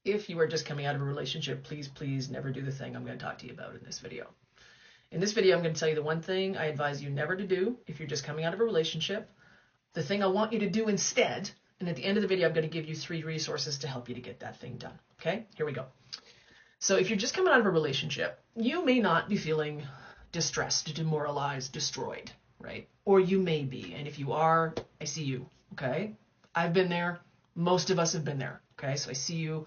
If you are just coming out of a relationship, please never do the thing I'm going to talk to you about in this video. In this video, I'm going to tell you the one thing I advise you never to do if you're just coming out of a relationship, the thing I want you to do instead, and at the end of the video, I'm going to give you 3 resources to help you to get that thing done. Okay, here we go. So if you're just coming out of a relationship, you may not be feeling distressed, demoralized, destroyed, right? Or you may be, and if you are, I see you, okay? I've been there. Most of us have been there, okay? So I see you.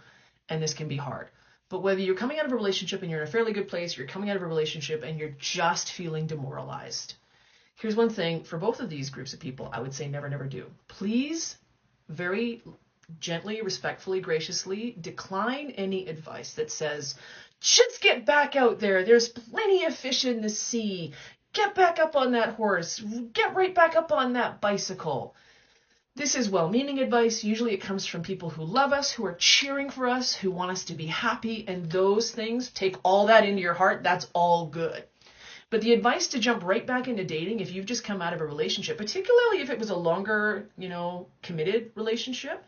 And this can be hard. But whether you're coming out of a relationship and you're in a fairly good place, you're coming out of a relationship and you're just feeling demoralized. Here's one thing for both of these groups of people, I would say never do. Please, very gently, respectfully, graciously, decline any advice that says, just get back out there. There's plenty of fish in the sea. Get back up on that horse. Get right back up on that bicycle. This is well-meaning advice. Usually it comes from people who love us, who are cheering for us, who want us to be happy, and those things, take all that into your heart, that's all good. But the advice to jump right back into dating, if you've just come out of a relationship, particularly if it was a longer, committed relationship,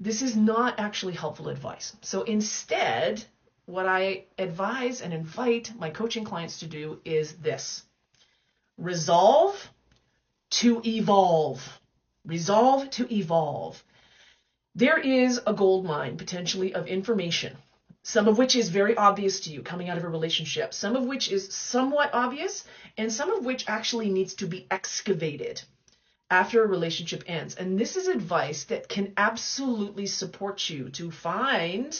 this is not actually helpful advice. So instead, what I advise and invite my coaching clients to do is this: resolve to evolve. Resolve to evolve. There is a gold mine, potentially, of information, some of which is very obvious to you coming out of a relationship, some of which is somewhat obvious, and some of which actually needs to be excavated after a relationship ends. And this is advice that can absolutely support you to find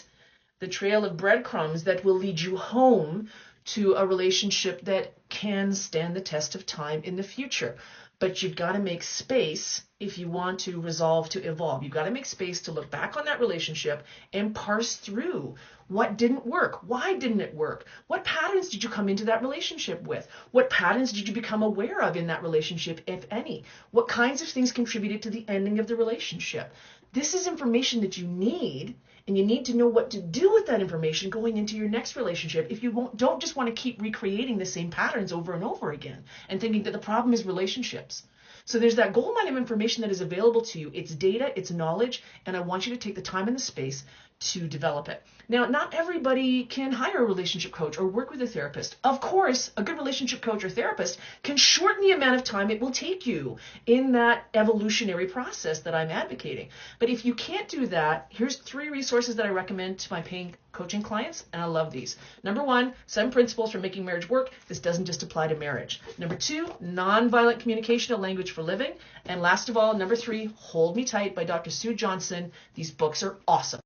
the trail of breadcrumbs that will lead you home to a relationship that can stand the test of time in the future. But you've got to make space if you want to resolve to evolve. You've got to make space to look back on that relationship and parse through what didn't work. Why didn't it work? What patterns did you come into that relationship with? What patterns did you become aware of in that relationship, if any? What kinds of things contributed to the ending of the relationship? This is information that you need, and you need to know what to do with that information going into your next relationship if you don't just want to keep recreating the same patterns over and over again and thinking that the problem is relationships. So there's that gold mine of information that is available to you. It's data, it's knowledge, and I want you to take the time and the space to develop it. Now, not everybody can hire a relationship coach or work with a therapist. Of course, a good relationship coach or therapist can shorten the amount of time it will take you in that evolutionary process that I'm advocating. But if you can't do that, here's 3 resources that I recommend to my paying coaching clients, and I love these. Number 1, 7 principles for making marriage work. This doesn't just apply to marriage. Number 2, nonviolent communication, a language for living. And last of all, number 3, Hold Me Tight by Dr. Sue Johnson. These books are awesome.